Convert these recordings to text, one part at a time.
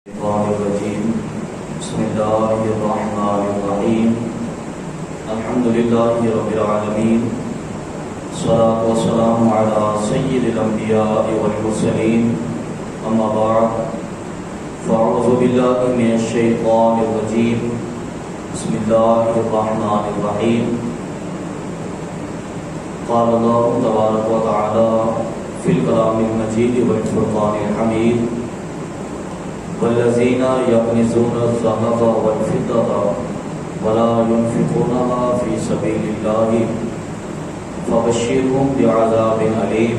الشيطان الرجيم بسم الله الرحمن الرحيم الحمد لله رب العالمين الصلاة والسلام على سيد الأنبياء والمرسلين أما بعد فأعوذ بالله من الشيطان الرجيم بسم الله الرحمن الرحيم قال الله تبارك وتعالى في الكلام المجيد والفرقان الحميد والذين يكنزون الذهب والفضة ولا ينفقونها في سبيل الله فبشرهم بعذاب أليم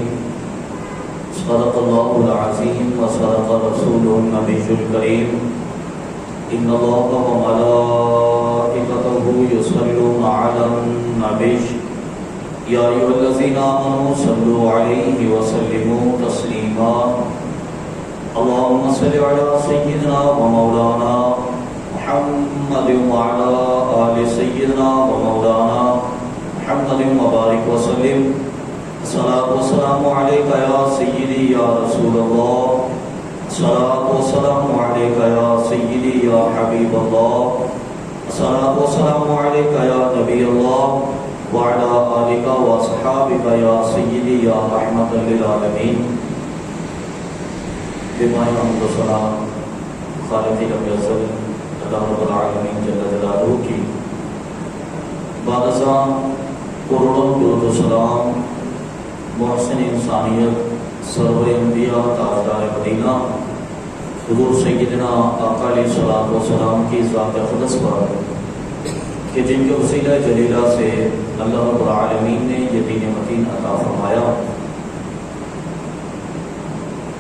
صدق الله العظيم وصدق رسوله النبي الكريم إن الله وملائكته يصلون على النبي يا أيها الذين آمنوا صلوا عليه وسلموا تسليما اللهم صل على سيدنا ومولانا محمد وعلى آل سيدنا ومولانا محمد وبارك وسلم الصلاة والسلام عليك يا سيدي يا رسول الله الصلاة والسلام عليك يا سيدي يا حبيب الله الصلاة والسلام عليك يا نبي الله وعلى آلك وصحابك يا سيدي يا رحمة للعالمين بمائے حمد و سلام خالق رب ازل اللہ رب العالمین جل جلالہ کی بعد ازاں کروڑوں درود و سلام محسن انسانیت سرور انبیاء تاجدار مدینہ حضور سیدنا آقا علیہ الصلوۃ والسلام کی ذات اقدس پر کہ جن کے وسیلہ جلیلہ سے اللہ رب العالمین نے یہ دین متین عطا فرمایا۔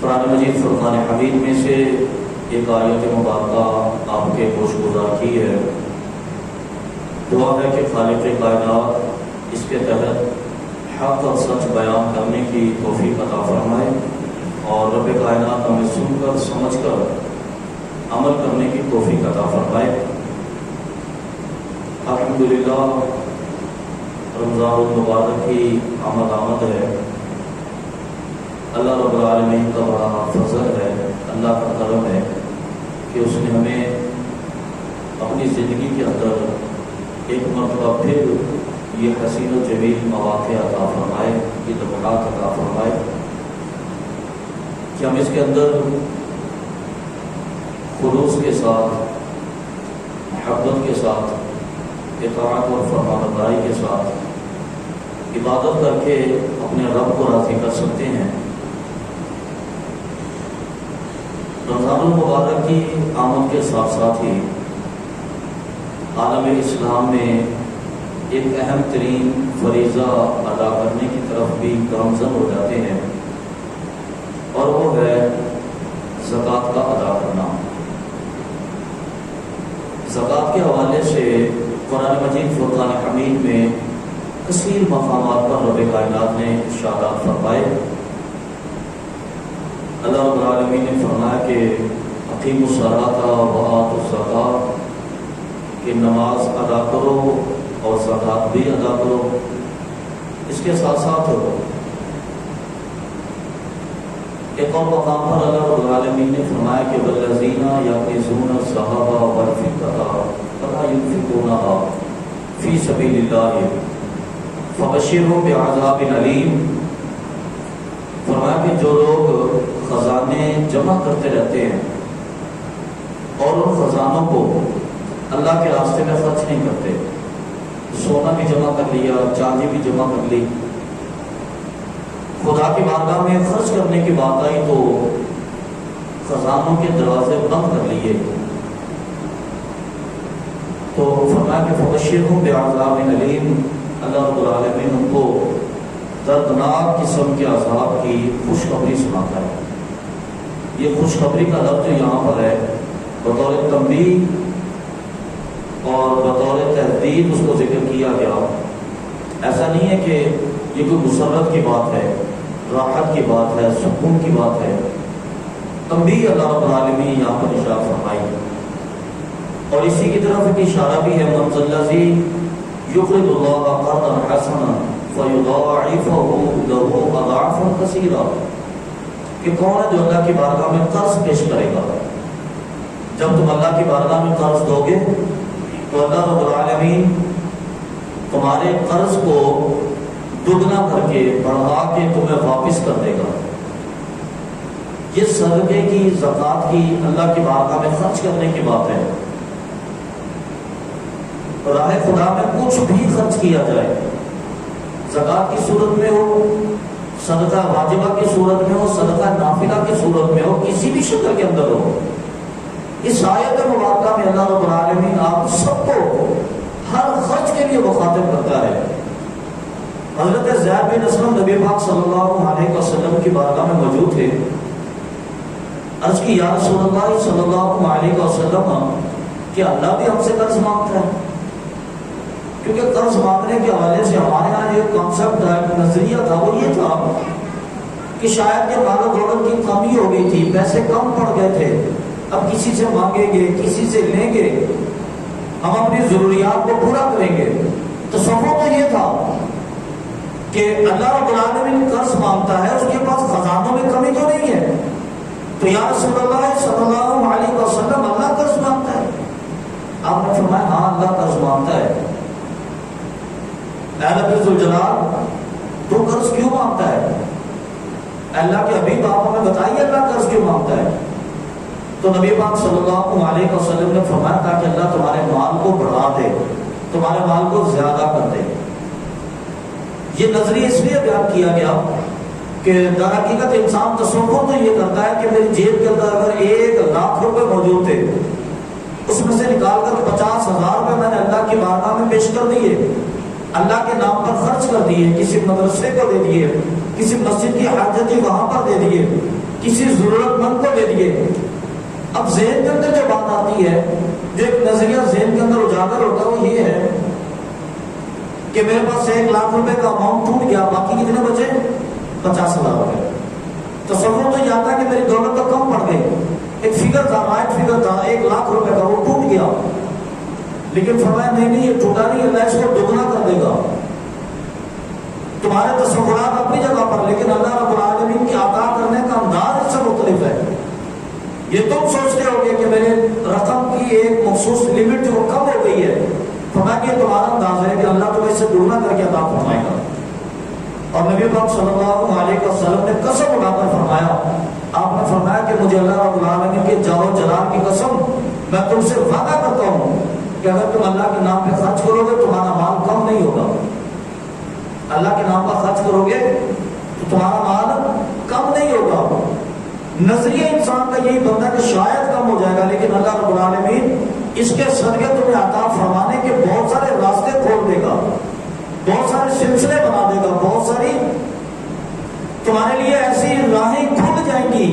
قرآن مجید فرقان حمید میں سے ایک آیت مبارکہ آپ کے گوش گزار کی ہے۔ دعا ہے کہ خالق کائنات اس کے تحت حق اور سچ بیان کرنے کی توفیق عطا فرمائے اور رب کائنات ہمیں سن کر سمجھ کر عمل کرنے کی توفیق عطا فرمائے۔ الحمدللہ رمضان المبارک کی آمد ہے۔ اللہ رب العالمین کا بڑا فضل ہے، اللہ کا کرم ہے کہ اس نے ہمیں اپنی زندگی کے اندر ایک مرتبہ پھر یہ حسین و جمیل مواقع عطا فرمائے، یہ لمحات عطا فرمائے کہ ہم اس کے اندر خلوص کے ساتھ، محبت کے ساتھ، اطاعت اور فرمانبرداری کے ساتھ عبادت کر کے اپنے رب کو راضی کر سکتے ہیں۔ رمضان المبارک کی آمد کے ساتھ ساتھ ہی عالم اسلام میں ایک اہم ترین فریضہ ادا کرنے کی طرف بھی گامزن ہو جاتے ہیں اور وہ ہے زکوٰۃ کا ادا کرنا۔ زکوٰۃ کے حوالے سے قرآن مجید فرقان حمید میں کثیر مقامات پر رب کائنات نے ارشادات فرمائے۔ اللہ رب العالمین نے فرمایا کہ اقیموا الصلاۃ وآتوا الزکاۃ، کہ نماز ادا کرو اور زکوٰۃ بھی ادا کرو۔ اس کے ساتھ ساتھ ایک اور مقام پر اللہ رب العالمین نے فرمایا کہ والذین یکنزون الذھب والفضة ولا ينفقونها فی سبیل اللہ فبشرهم بعذاب علیم۔ فرمایا کہ جو لوگ خزانے جمع کرتے رہتے ہیں اور ان خزانوں کو اللہ کے راستے میں خرچ نہیں کرتے، سونا بھی جمع کر لیا، چاندی بھی جمع کر لی، خدا کی بارگاہ میں خرچ کرنے کی بات آئی تو خزانوں کے دروازے بند کر لیے، تو فرمایا کہ فبشرهم بعذاب علیم، اللہ رب العالمین ان کو دردناک قسم کے عذاب کی خوشخبری سناتا ہے۔ یہ خوشخبری کا لفظ جو یہاں پر ہے بطور تنبیہ اور بطور تحدید اس کو ذکر کیا گیا۔ ایسا نہیں ہے کہ یہ کوئی مسرت کی بات ہے، راحت کی بات ہے، سکون کی بات ہے۔ تنبیہ اللہ رب العالمین یہاں پر ارشاد فرمائی اور اسی کی طرف ایک اشارہ بھی ہے، من ذا الذی یقرض اللہ قرضا حسنا فیضاعفہ لہ اضعافا کثیرا، کہ کون ہے جو اللہ کی بارگاہ میں قرض پیش کرے گا جب تم اللہ کی بارگاہ میں قرض دو گے تو اللہ رب العالمین تمہارے قرض کو دگنا کر کے بڑھا کے تمہیں واپس کر دے گا۔ یہ صدقے کی، زکوٰۃ کی، اللہ کی بارگاہ میں خرچ کرنے کی بات ہے۔ راہ خدا میں کچھ بھی خرچ کیا جائے، زکوٰۃ کی صورت میں ہو، صدقہ واجبہ کی صورت میں ہو، صدقہ نافلہ کی صورت میں ہو، کسی بھی شکل کے اندر ہو، اس آیت مبارکہ میں اللہ رب العالمین آپ سب کو ہر خرچ کے لیے مخاطب کرتا ہے۔ حضرت زید بن اسلم نبی پاک صلی اللہ علیہ وسلم کی بارگاہ میں موجود تھے۔ عرض کی یا رسول اللہ صلی اللہ علیہ وسلم کہ اللہ بھی ہم سے قرض مانگتا ہے؟ کیونکہ قرض مانگنے کے حوالے سے ہمارے یہاں ایک کانسیپٹ ہے، ایک نظریہ تھا، وہ یہ تھا کہ شاید کہ مال و دولت کی کمی ہو گئی تھی، پیسے کم پڑ گئے تھے، اب کسی سے مانگیں گے، کسی سے لیں گے، ہم اپنی ضروریات کو پورا کریں گے۔ تصور تو یہ تھا کہ اللہ رب العالمین قرض مانگتا ہے، اس کے پاس خزانوں میں کمی تو نہیں ہے، تو یا رسول اللہ صلی اللہ علیہ وسلم اللہ قرض مانگتا ہے؟ آپ نے فرمایا ہاں اللہ قرض مانگتا ہے۔ اے رب ذوالجلال تو قرض کیوں مانگتا ہے؟ اللہ کے حبیب آپ ہمیں بتائیے اللہ قرض کیوں مانگتا ہے؟ تو نبی پاک صلی اللہ علیہ وسلم نے فرمایا تاکہ اللہ تمہارے مال کو بڑھا دے، تمہارے مال کو زیادہ کر دے۔ یہ نظریہ اس لیے بیان کیا گیا کہ در حقیقت انسان تصور تو یہ کرتا ہے کہ میری جیب کے اندر اگر 1,00,000 روپے موجود تھے، اس میں سے نکال کر 50,000 روپے میں نے اللہ کی بارگاہ میں پیش کر دیے، اللہ کے نام پر خرچ کر دیے، کسی مدرسے کو دے دیے، کسی مسجد کی حاجت تھی وہاں پر دے دیے، کسی ضرورت مند کو دے دیے۔ اب ذہن کے اندر جو بات آتی ہے، جو ایک نظریہ ذہن کے اندر اجاگر ہوتا ہے، وہ یہ ہے کہ میرے پاس 1,00,000 روپے کا اماؤنٹ ٹوٹ گیا، باقی کتنے بچے؟ 50,000 روپے۔ تصور تو یہ آتا ہے کہ میری دولت تو کم پڑ گئی، ایک فگر تھا، رائٹ فگر تھا 1,00,000 روپے کا، وہ ٹوٹ گیا، لیکن فرمایا نہیں یہ ٹوٹا نہیں، اللہ اس کو دگنا کر دے گا۔ تمہارے تصورات اپنی جگہ پر، لیکن اللہ رب العالمین کی عطا کرنے کا انداز اس سے مختلف ہے۔ یہ تم سوچتے ہو گے کہ میرے رقم کی ایک مخصوص لمٹ جو کم ہو گئی ہے، فرمایا کہ تمہارا انداز ہے کہ اللہ تمہیں اس سے دگنا کر کے عطا فرمائے گا۔ اور نبی پاک صلی اللہ علیہ وسلم نے قسم اٹھا کر فرمایا، آپ نے فرمایا کہ مجھے اللہ رب العالمین کے جلال و جلال کی قسم، میں تم سے وعدہ کرتا ہوں کہ اگر تم اللہ کے نام پہ خرچ کرو گے تمہارا مال کم نہیں ہوگا۔ اللہ کے نام پر خرچ کرو گے تو تمہارا مال کم نہیں ہوگا۔ نظریہ انسان کا یہی بنتا ہے کہ شاید کم ہو جائے گا، لیکن اللہ رب العالمین اس کے صدقے تمہیں عطا فرمانے کے بہت سارے راستے کھول دے گا، بہت سارے سلسلے بنا دے گا، بہت ساری تمہارے لیے ایسی راہیں کھل جائیں گی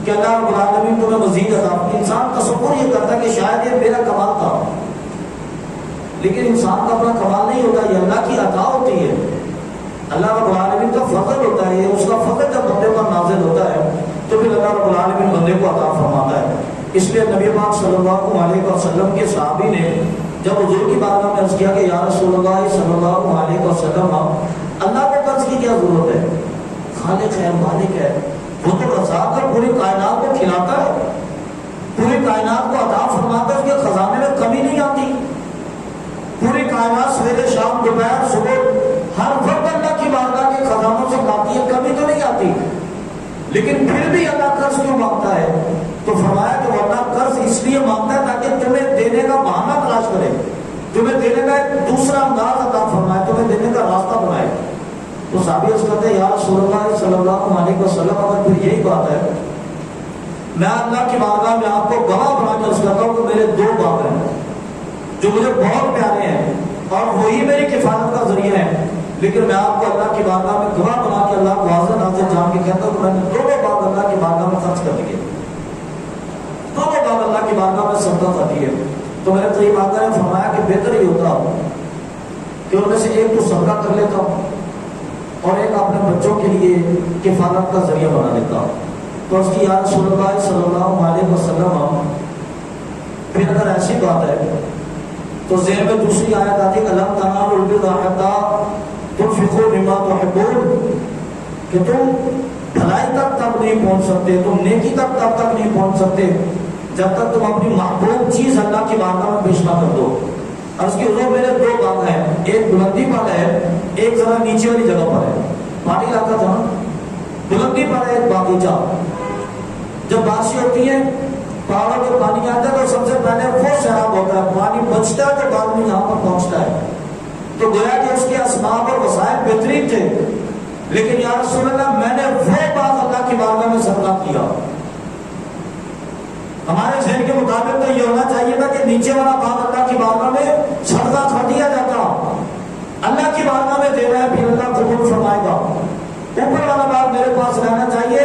کہ اللہ رب العالمین تمہیں مزید عطا۔ انسان تصور یہ کرتا ہے کہ شاید یہ میرا کمال تھا، لیکن انسان کا اپنا کمال نہیں ہوتا، یہ اللہ کی عطا ہوتی ہے، اللہ رب العالمین کا فضل ہوتا ہے۔ اس کا فضل جب بندے پر نازل ہوتا ہے تو پھر اللہ رب العالمین بندے کو عطا فرماتا ہے۔ اس لیے نبی پاک صلی اللہ علیہ وسلم کے صحابی نے جب حضور کی بارگاہ میں عرض کیا کہ یا رسول اللہ صلی اللہ علیہ وسلم اللہ کو قرض کی کیا ضرورت ہے؟ خالق ہے، مالک ہے، وہ تو رزاق کر پوری کائنات کو کھلاتا ہے، پوری کائنات کو عطا فرماتا ہے، اس کے خزانے میں کمی نہیں آتی۔ پوری کائنات سویرے شام دوپہر صبح ہر وقت اللہ کی بارگاہ کے خزانوں سے کھاتی ہے، کمی تو نہیں آتی، لیکن پھر بھی اللہ قرض کیوں مانگتا ہے؟ تو فرمایا کہ وہ اللہ قرض اس لیے مانگتا ہے تاکہ تمہیں دینے کا بہانہ تلاش کرے، تمہیں دینے کا ایک دوسرا انداز عطا فرمائے، تمہیں دینے کا راستہ بنائے۔ تو صحابی عرض کرتے ہیں یا رسول اللہ صلی اللہ علیہ وسلم اگر پھر یہی بات ہے، میں اللہ کی بارگاہ میں آپ کو گواہ بنا کے عرض کرتا ہوں کہ میرے 2 باپ ہیں جو مجھے بہت پیارے ہیں اور وہی میری کفالت کا ذریعہ ہے، لیکن میں آپ کو اللہ کی بارگاہ میں گواہ بنا کے اللہ کو حاضر ناظر جان کے کہتا ہوں کہ میں نے 2 باپ اللہ کی بارگاہ میں خرچ کر دیے، 2 باپ اللہ کی بارگاہ میں صدقہ کر دیے۔ تو میرے قریب آ کر فرمایا کہ بہتر ہی ہوتا کہ ان میں سے ایک تو صدقہ کر لیتا ہوں اور ایک اپنے بچوں کے لیے کفالت کا ذریعہ بنا لیتا ہوں۔ تو اس کی یا رسول اللہ صلی اللہ علیہ وسلم پھر اگر ایسی بات ہے تو ذہن میں دوسری آیت آتی ہے لَن تَنَالُوا الْبِرَّ حَتَّىٰ تُنْفِقُوا مِمَّا تُحِبُّونَ، کہ تم بھلائی تک نہیں پہنچ سکتے، تم نیکی تک نہیں پہنچ سکتے جب تک تم اپنی محبوب چیز اللہ کی بارگاہ میں پیش نہ کر دو. عرض کی حضور میرے دو باغ ہیں, ایک بلندی پر ہے, ایک ذرا نیچے والی جگہ پر ہے. پہاڑی علاقہ تھا, بلندی پر ہے ایک باغیچہ. جب بارشیں ہوتی ہیں پہاڑوں کے پانی آتا ہے تو سب سے پہلے وہ سیراب ہوتا ہے, پانی بچتا ہے تو بعد میں یہاں پر پہنچتا ہے. تو گویا کہ اس کے اسباب اور وسائل بہترین تھے, لیکن یا رسول اللہ میں نے وہ باغ اللہ کی بارگاہ میں صدقہ کیا. ہمارے ذہن کے مطابق تو یہ ہونا چاہیے تھا کہ نیچے والا باغ اللہ کی بارگاہ میں صدقہ کر دیا جاتا. اللہ کی بارگاہ میں دے رہا ہے پھر اللہ قبول فرمائے گا. اوپر والا باغ میرے پاس رہنا چاہیے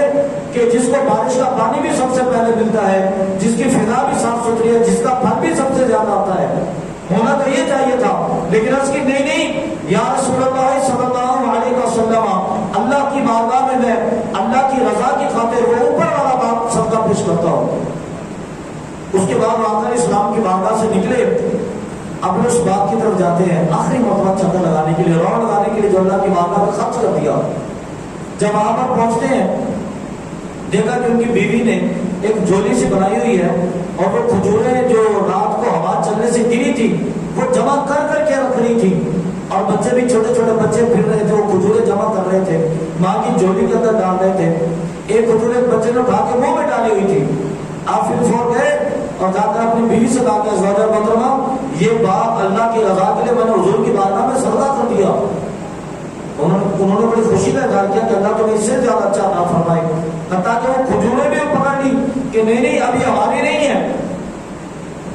کہ جس کو بارش کا پانی بھی سب سے پہلے ملتا ہے, جس کی فضا بھی صاف ستھری ہے, جس کا پھل بھی سب سے زیادہ آتا ہے. ہونا تو یہ چاہیے تھا, لیکن اس کی نہیں یا رسول اللہ صلی اللہ علیہ وسلم اللہ کی بارگاہ میں اللہ کی رضا کی خاطر وہ اوپر والا باغ صدقہ پیش کرتا ہوں. اس کے بعد آخر اسلام کی بارگاہ سے نکلے, اپنے اس باغ کی طرف جاتے ہیں. آخری مرتبہ چکر لگانے کے لیے, راؤنڈ لگانے کے لیے جو اللہ کی بارگاہ میں خرچ کر دیا. جب وہاں پر پہنچتے ہیں دیکھا کہ ان کی بیوی نے ایک جھولی سی بنائی ہوئی ہے, اور وہ کھجوریں جو رات کو ہوا چلنے سے گری تھی وہ جمع کر کر کے رکھ رہی تھی, اور بچے بھی چھوٹے چھوٹے بچے پھر رہے تھے, وہ کھجوریں جمع کر رہے تھے, ماں کی جھولی کے اندر ڈال رہے تھے. ایک کھجور ایک بچے نے اٹھا کے منہ میں ڈالی ہوئی تھی. آپ پھر سو گئے اور جا کر اپنی بیوی سے کہا کہ زوجہ محترمہ یہ باغ اللہ کی رضا کے لیے میں نے حضور کی بارگاہ میں صدقہ کر دیا. انہوں نے بڑی خوشی کا اظہار کیا کہ اللہ تمہیں اس سے زیادہ اچھا عطا فرمائے. حتیٰ کہ وہ کھجوریں بھی پکڑ لی کہ نہیں ابھی ہماری نہیں ہے,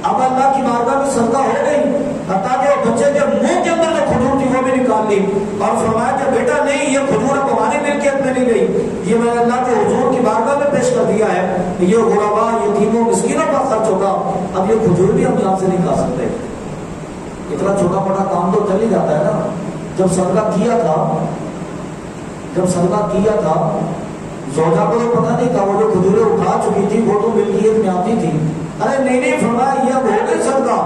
اب اللہ کی بارگاہ میں صدقہ ہو گئی. حتیٰ کہ وہ بچے کے منہ کے اندر جو کھجور تھی وہ بھی نکال لی اور فرمایا کہ بیٹا نہیں, یہ کھجور اب ہماری ملکیت میں نہیں گئی, یہ میں نے اللہ کے حضور کی بارگاہ میں پیش کر دیا ہے. یہ غربا یتیموں مسکینوں پر خرچ ہوگا, اب یہ کھجور بھی ہم یہاں سے نہیں کھا سکتے. اتنا چھوٹا موٹا کام تو چل ہی جاتا ہے نا. جب صدقہ کیا تھا زوجہ کو تو پتہ نہیں تھا, وہ جو کھجوریں اٹھا چکی تھی وہ تو ملکیت میں آتی تھی. ارے نہیں فرمایا یہ اب ہو گئی صدقہ,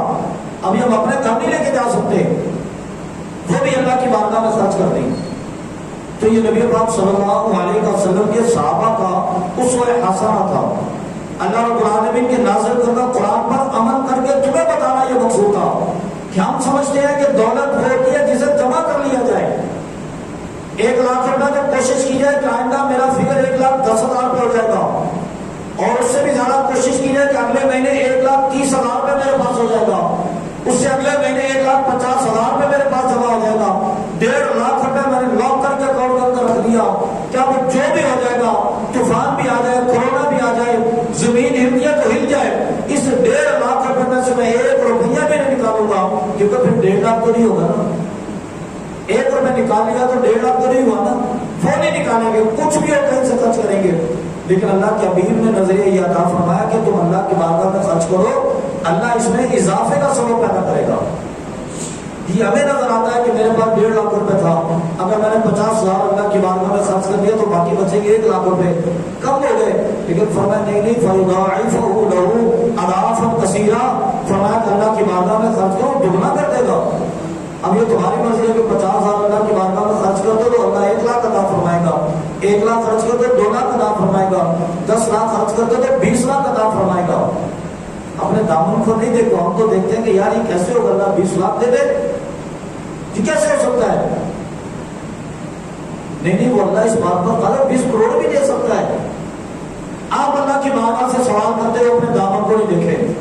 ابھی ہم اپنے گھر نہیں لے کے جا سکتے, وہ بھی اللہ کی بارگاہ میں خرچ کر دیں. تو یہ نبی پاک صلی اللہ علیہ وسلم کے صحابہ کا اسوہ حسنہ تھا. اللہ رب العالمین کے نازل کردہ قرآن پر عمل کر کے تمہیں بتانا یہ مقصود تھا کہ ہم سمجھتے ہیں کہ دولت وہ ہوتی ہے جسے جمع کر لیا جائے. 1 لاکھ روپے جب کوشش کی جائے کہ آئندہ میرا فگر 1,10,000 پہ ہو جائے گا, اور اس سے بھی زیادہ کوشش کی جائے کہ اگلے مہینے 1,30,000 پہ میرے پاس ہو جائے گا, اس سے اگلے مہینے 1,50,000 پہ میرے پاس جمع ہو جائے گا. 1.5 لاکھ روپے میں نے لاک کر کے اکاؤنٹ کے اندر رکھ دیا, کیا وہ جو بھی ہو جائے گا, طوفان بھی آ جائے, کورونا بھی آ جائے, زمین ہل جائے تو ہل جائے, اس 1.5 لاکھ روپے میں سے میں 1 روپیہ بھی نہیں نکالوں گا, کیونکہ پھر 1.5 لاکھ تو نہیں ہوگا نا. 1 روپے نکال لیا تو 1.5 لاکھ تو نہیں ہوا نا, وہ نہیں نکالیں گے, کچھ بھی ہو کہیں سے خرچ کریں گے. لیکن اللہ کے حبیب نے نظریہ یہ عطا فرمایا کہ تم اللہ کی بارگاہ میں خرچ کرو, اللہ اس میں اضافے کا سبب پیدا کرے گا. یہ ہمیں نظر آتا ہے کہ میرے پاس 1.5 لاکھ روپے تھا, اگر میں نے 50,000 اللہ کی بارگاہ میں خرچ کر دیا تو باقی بچے گے 1 لاکھ روپے, کم ہو گئے. لیکن فرمایا نہیں فَيُضَاعِفُهُ لَهُ أَضْعَافًا كَثِيرًا, فرمایا کہ اللہ کی بارگاہ میں خرچ کرو, دگنا کر دے گا. اب یہ تمہاری مرضی ہے کہ 50,000 اللہ کی بارگاہ میں خرچ کرتے تو اللہ 1 لاکھ عطا فرمائے گا, 1 لاکھ خرچ کرتے 2 لاکھ عطا فرمائے گا, 10 لاکھ خرچ کرتے تو 20 لاکھ عطا فرمائے گا. اپنے دامن کو نہیں دیکھو, ہم تو دیکھتے ہیں کہ یار یہ کیسے ہوگا, اللہ 20 لاکھ دے دے, یہ کیسے ہو سکتا ہے. نہیں وہ اللہ اس بات پر قادر 20 کروڑ بھی دے سکتا ہے. آپ اللہ کی بارگاہ سے سوال کرتے ہوئے اپنے دامن کو نہیں دیکھیں,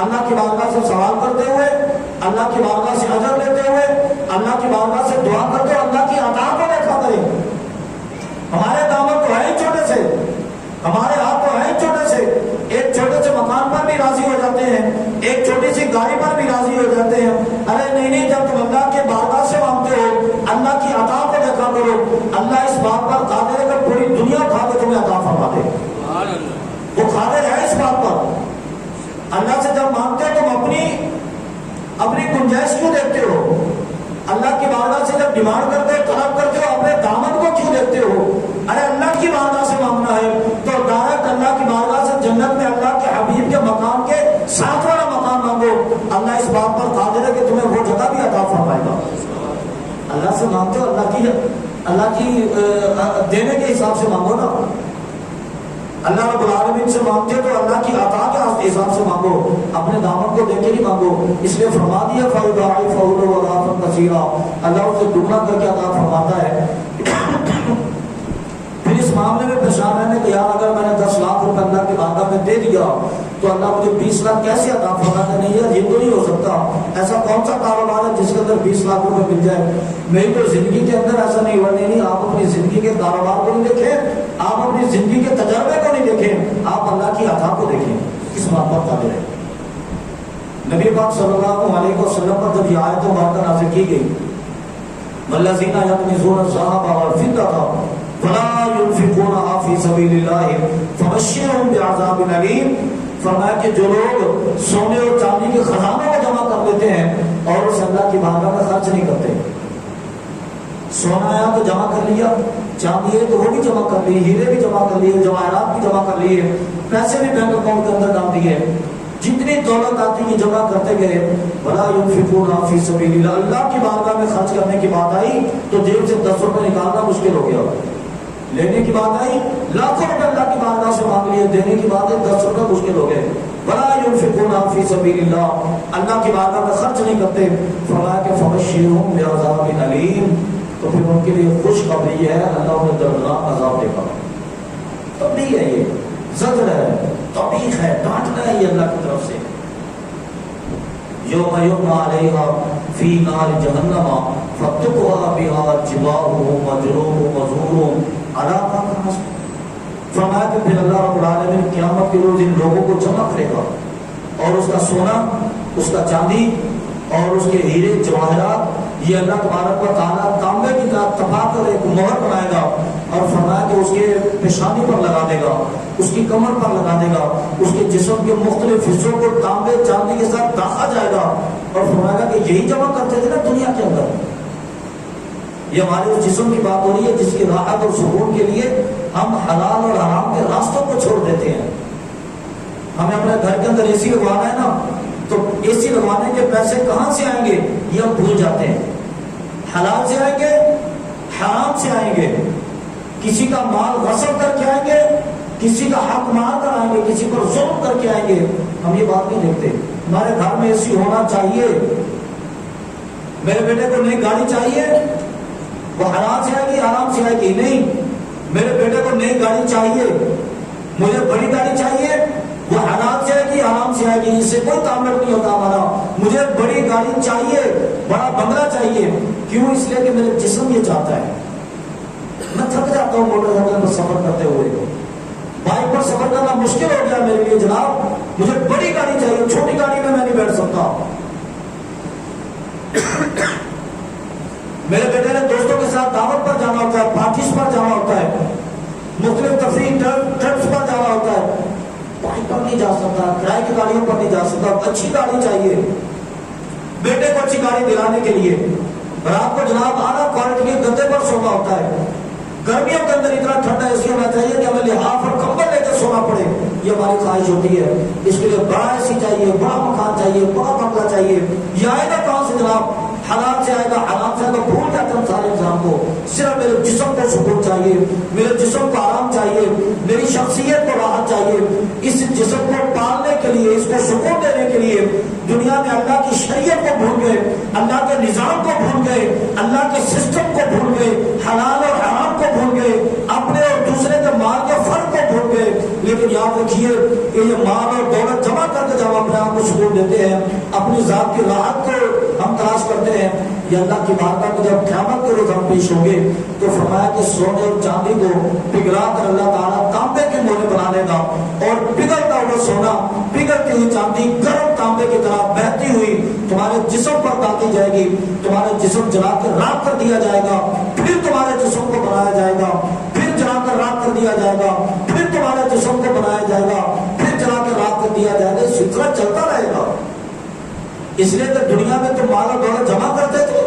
اللہ کی بارگاہ سے سوال کرتے ہوئے, اللہ کی بارگاہ سے اجر لیتے ہوئے, اللہ کی بارگاہ سے دعا کرتے ہوئے اللہ کی عطا کو دیکھا کریں. ہمارے دامن تو ہے ہی چھوٹے سے, ہمارے ہاتھ تو ہے ہی چھوٹے سے, ایک چھوٹے سے مکان پر بھی راضی ہو جاتے ہیں, ایک چھوٹی سی گاڑی پر بھی راضی ہو جاتے ہیں. ارے نہیں جب تم اللہ کے بارگاہ سے مانگتے ہو, اللہ کی عطا کو دیکھا کرو, اللہ اس بات پر قادر ہے کہ پوری دنیا کھا کے تمہیں عطا فرما دے. وہ قادر ہے اس بات پر. اللہ سے جب مانگتے ہو تم اپنی گنجائش کیوں دیکھتے ہو, اللہ کی بارگاہ سے جب ڈیمانڈ کرتے ہو, طلب کرتے ہو, اپنے دامن کو کیوں دیکھتے ہو. ارے اللہ کی بارگاہ سے مانگنا ہے تو ڈائریکٹ اللہ کی بارگاہ سے جنت میں اللہ کے حبیب کے مقام کے ساتھ والا مقام مانگو. اللہ اس بات پر قادر ہے کہ تمہیں وہ جگہ بھی عطا فرمائے گا. اللہ سے مانگتے ہو, اللہ کی دینے کے حساب سے مانگو نا. اللہ رب العالمین سے مانگتے تو اللہ کی عطا کے حساب سے مانگو، اپنے دامن کو دیکھ کے نہیں مانگو۔ اس لیے فرما دیا فَيُضَاعِفَهُ لَهُ أَضْعَافًا كَثِيرًا، اللہ اسے دگنا کر کے عطا فرماتا ہے۔ پھر اس معاملے میں پریشان ہے کہ یار اگر میں نے 10 لاکھ روپے اللہ کی بارگاہ میں دے دیا تو اللہ مجھے 20 لاکھ کیسے عطا فرماتا؟ نہیں یار یہ تو نہیں ہو سکتا، ایسا کون سا کاروبار ہے جس کے اندر 20 لاکھ روپے مل جائے؟ میری تو زندگی کے اندر ایسا نہیں ہوا۔ نہیں، آپ اپنی زندگی کے کاروبار کو نہیں دیکھیں، آپ اپنی زندگی کے تجربے کو نہیں دیکھیں، آپ اللہ کی عطا کو دیکھیں، کس بات پر قادر ہے۔ نبی پاک صلی اللہ علیہ وسلم پر جب یہ آیت مبارکہ نازل کی گئی والذین یکنزون الذھب والفضة فلا ينفقونها في سبيل الله فبشرهم بعذاب أليم، فرمایا کہ جو لوگ سونے اور چاندی کے خزانوں کو جمع کر لیتے ہیں اور اسے اللہ کی بارگاہ میں خرچ نہیں کرتے، سونا آیا تو جمع کر لیا، چاندی ہے تو وہ بھی جمع کر لی، ہیرے بھی جمع کر لیے، جواہرات بھی جمع کر لیے، پیسے بھی بینک اکاؤنٹ کے اندر ڈال دیے، جتنی دولت آتی ہے جمع کرتے گئے۔ ولا ينفقون في سبيل الله، اللہ کی بارگاہ میں خرچ کرنے کی بات آئی تو جیب سے 10 روپے نکالنا مشکل ہو گیا، لینے کی بات آئی لاکھوں روپے اللہ کی بارگاہ سے مانگ لیے، دینے کی بات ہے 10 روپے مشکل ہو گئے۔ ولا ينفقون في سبيل الله، اللہ کی بارگاہ میں خرچ نہیں کرتے، فرمایا کہ فبشرهم بعذاب أليم، تو پھر ان کے لیے خوشخبری ہے، اللہ انہیں دردناک عذاب دے گا۔ تبلیغ ہے، یہ زجر ہے، توبیخ ہے، ڈانٹنا ہے یہ اللہ کی طرف سے۔ یوم یحمى علیہا فی نار جہنم فتقوی بہا جباہہم وجنوبہم وظہورہم علی ما کنزتم، فرمایا کہ پھر اللہ رب العالمین قیامت کے روز ان لوگوں کو جمع کرے گا اور اس کا سونا، اس کا چاندی اور اس کے ہیرے جواہرات یہ اللہ تبارک و تعالیٰ تانبے کی طرح تپا کر ایک مہر بنائے گا اور فرمایا کہ اس کے پیشانی پر لگا دے گا، اس کی کمر پر لگا دے گا، اس کے جسم کے مختلف حصوں کو تانبے چاندی کے ساتھ داخا جائے گا اور فرمایا گا کہ یہی جمع کرتے تھے نا دنیا کے اندر۔ یہ ہمارے اس جسم کی بات ہو رہی ہے جس کی راحت اور سکون کے لیے ہم حلال اور حرام کے راستوں کو چھوڑ دیتے ہیں۔ ہمیں اپنے گھر کے اندر اے سی لگوانا ہے نا تو اے سی لگوانے کے پیسے کہاں سے آئیں گے یہ ہم بھول جاتے ہیں، حلال سے آئیں گے حرام سے آئیں گے، کسی کا مال غصب کر کے آئیں گے، کسی کا حق مار کر آئیں گے، کسی پر ظلم کر کے آئیں گے، ہم یہ بات نہیں دیکھتے۔ ہمارے گھر میں اے سی ہونا چاہیے، میرے بیٹے کو نئی گاڑی چاہیے، وہ حلال سے آئے گی حرام سے آئے گی؟ نہیں، میرے بیٹے کو نئی گاڑی چاہیے، مجھے بڑی گاڑی چاہیے، وہ حلال سے آئے گی حرام سے آئے گی، اس سے کوئی تعلق نہیں ہوتا ہمارا۔ مجھے بڑی گاڑی چاہیے، بڑا بنگلہ چاہیے، کیوں؟ اس لیے کہ میرے جسم یہ چاہتا ہے۔ میں تھک جاتا ہوں موٹر سائیکل پر سفر کرتے ہوئے، بائک پر سفر کرنا مشکل ہو گیا میرے لیے جناب، مجھے بڑی گاڑی چاہیے، چھوٹی گاڑی میں نہیں بیٹھ سکتا۔ میرے بیٹے نے دوستوں کے ساتھ دعوت پر جانا ہوتا ہے، پارٹیز پر جانا ہوتا ہے، مختلف تفریح ٹرپس پر جانا ہوتا ہے، بائک پر نہیں جا سکتا، کرائے کی گاڑیوں پر نہیں جا سکتا، اچھی گاڑی چاہیے بیٹے کو، اچھی گاڑی دلانے کے لیے۔ رات کو جناب اعلیٰ کوالٹی کے گدے پر سونا ہوتا ہے، گرمیوں کے اندر اتنا ٹھنڈا اے سی ہونا چاہیے کہ ہمیں لحاف اور کمبل لے کے سونا پڑے، یہ ہماری خواہش ہوتی ہے۔ اس کے لیے بڑا اے سی چاہیے، بڑا مکان چاہیے، بڑا بنگلہ چاہیے۔ یہ آئے گا کہاں سے جناب؟ حلال سے آئے گا حرام سے آئے گا؟ بھول جاتے ہیں سارے انسان کو، صرف میرے جسم کو سکون چاہیے، میرے جسم کو آرام چاہیے، میری شخصیت کو راحت چاہیے۔ اس جسم کو پالنے کے لیے، اس کو سکون دینے کے لیے دنیا میں اللہ کی شریعت کو بھول گئے، اللہ کے نظام کو بھول گئے، اللہ کے سسٹم کو بھول گئے، حلال اور حرام کو بھول گئے، اپنے اور دوسرے کے مال کے فرق کو بھول گئے۔ لیکن یاد رکھیے کہ یہ مال اور دولت جمع کر کے جب اپنے آپ کو سکون دیتے ہیں، اپنی ذات کی راحت کو ہم تلاش کرتے ہیں، یہ اللہ کی بارگاہ میں جب قیامت کے روز ہم پیش ہوں گے تو فرمایا کہ سونے اور چاندی کو پگھلا کر اللہ تعالیٰ تانبے کے مولے بنا لے گا، اور پگھلتا ہوا سونا، پگھلتی ہوئی چاندی گرم تانبے کی طرح بہتی ہوئی تمہارے جسم پر ڈالی جائے گی، تمہارا جسم جلا کر راکھ کر دیا جائے گا، پھر تمہارے جسم کو بنایا جائے گا، پھر جلا کر راکھ کر دیا جائے گا، پھر تمہارے جسم کو بنایا جائے گا، پھر جلا کر راکھ کر دیا جائے گا۔ اس سلسلہ چلتا رہے گا۔ اس لیے کہ دنیا میں تم مال و دولت جمع کرتے تھے،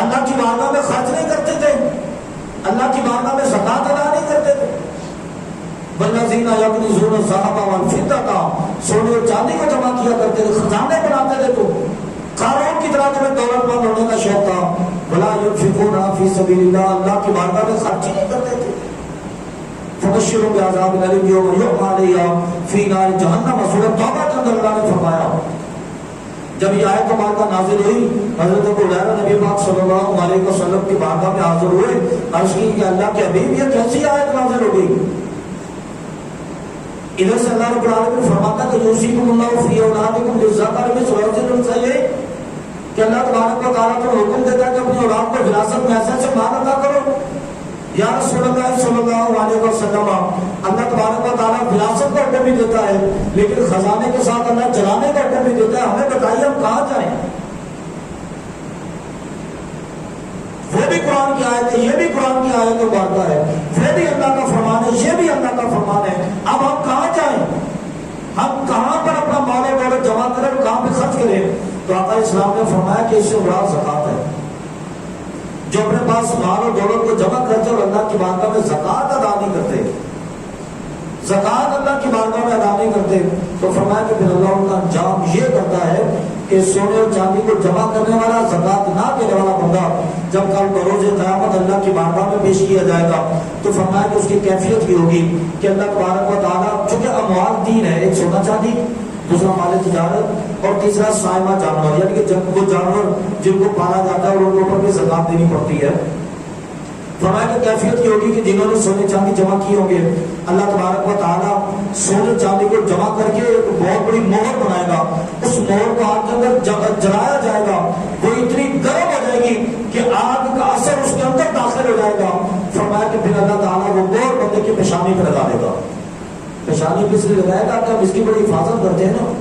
اللہ کی بارگاہ میں خرچ نہیں کرتے تھے، اللہ کی بارگاہ میں زکات ادا نہیں کرتے تھے۔ والذین یکنزون الذھب والفضة، سونے اور چاندی کو جمع کیا کرتے تھے، خزانے بناتے تھے، تو قارون کی طرح تمہیں دولت مند ہونے کا شوق تھا۔ ولا ينفقون فی سبیل اللہ، اللہ کی بارگاہ میں خرچ نہیں کرتے تھے۔ فبشرهم بعذاب الیم یوم یحمى علیہا فی نار جہنم. سورۃ توبہ کے اندر اللہ نے فرمایا جب یہ آیت مبارکہ نازل ہوئی حضرت ابو ہریرہ نبی پاک صلی اللہ علیہ وسلم کی بارگاہ میں حاضر ہوئے. عرض کی کہ اللہ کے حبیب یہ کیسی آیت نازل ہو گئی؟ ادھر سے اللہ رب العالمین فرماتا کہ یوصیکم اللہ فی اولادکم للذکر مثل حظ الانثیین کہ اللہ تبارک و تعالیٰ کو حکم دیتا ہے کہ اپنی اولاد کو وراثت میں ایسے ایسے مال عطا کرو. یا رسول اللہ صلی اللہ علیہ وسلم اللہ تبارک و تعالیٰ وراثت کا حکم بھی دیتا ہے لیکن خزانے کے ساتھ اللہ جلانے کا حکم بھی دیتا ہے. ہمیں بتائیے ہم کہاں جائیں؟ وہ بھی قرآن کی آیت ہے, یہ بھی قرآن کی آیت مبارکہ ہے, وہ بھی اللہ کا فرمان ہے, یہ بھی اللہ کا فرمان ہے. اب ہم کہاں جائیں؟ ہم کہاں پر اپنا مال و دولت جمع کریں, کہاں پہ خرچ کریں؟ تو آقا اسلام نے فرمایا کہ اس سے مراد زکوٰۃ ہے. جو اپنے پاس مال و دولت کو جمع کرتے اور اللہ کی بارگاہ میں زکوٰۃ ادا نہیں کرتے, زکوٰۃ اللہ کی بارگاہ میں ادا نہیں کرتے, تو فرمایا کہ پھر اللہ ان کا انجام یہ کرتا ہے کہ سونے اور چاندی کو جمع کرنے والا, زکوٰۃ نہ دینے والا بندہ جب کل بروز قیامت اللہ کی بارگاہ میں پیش کیا جائے گا تو فرمایا کہ اس کی کیفیت یہ ہوگی کہ اللہ تبارک و تعالیٰ, چونکہ اموال تین ہے, ایک سونا چاندی, دوسرا مال تجارت اور تیسرا سائمہ جانور, یعنی کہ جب وہ جانور جن کو پالا جاتا ہے اور ان کے اوپر بھی زکوٰۃ دینی پڑتی ہے. فرمایا کہ کیفیت یہ ہوگی کہ جنہوں نے سونے چاندی جمع کی ہوں گے اللہ تبارک و تعالیٰ سونے چاندی کو جمع کر کے ایک بہت بڑی مہر بنائے گا. اس مہر کو آگ کے اندر جلایا جائے گا, وہ اتنی گرم ہو جائے گی کہ آگ کا اثر اس کے اندر داخل ہو جائے گا. فرمایا کہ پھر اللہ تعالیٰ وہ مہر بندے کی پیشانی پہ لگا دے گا. پیشانی پہ اس لیے لگائے گا کہ ہم اس کی بڑی حفاظت کرتے ہیں نا.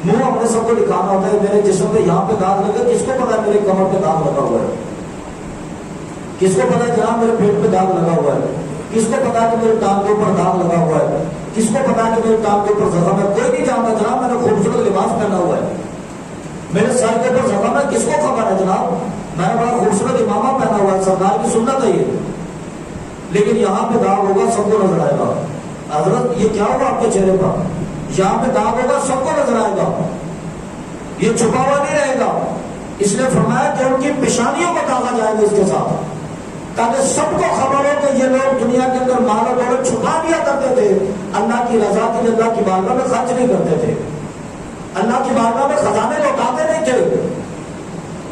منہ ہم نے سب کو دکھانا ہوتا ہے, میرے جسم پہ یہاں پہ داغ لگا, کس کو پتا ہے میرے کمر پہ داغ لگا ہوا ہے, کس کو پتا ہے جناب میرے پیٹ پہ داغ لگا ہوا ہے, کس کو پتا ہے کہ میرے ٹانگ کے اوپر داغ لگا ہوا ہے, کس کو پتا ہے کہ میرے ٹانگ کے اوپر زخم ہے؟ کوئی نہیں جانتا جناب. میں نے خوبصورت لباس پہنا ہوا ہے, میرے سر کے اوپر زخم ہے, کس کو خبر ہے جناب؟ میں نے بڑا خوبصورت امامہ پہنا ہوا ہے, سرکار کی سنت ہے یہ, لیکن یہاں پہ داغ ہوگا سب کو نظر آئے گا. حضرت یہ کیا ہوگا آپ کے چہرے پر؟ یہاں پہ داغ ہوگا سب کو نظر آئے گا, یہ چھپا ہوا نہیں رہے گا. اس نے فرمایا کہ ان کی پیشانیوں کو داغا جائے گا اس کے ساتھ, تاکہ سب کو خبر ہو کہ یہ لوگ دنیا کے اندر مال و دولت چھپا دیا کرتے تھے, اللہ کی رضا کے لیے اللہ کی بارگاہ میں خرچ نہیں کرتے تھے, اللہ کی بارگاہ میں خزانے لوٹاتے نہیں تھے.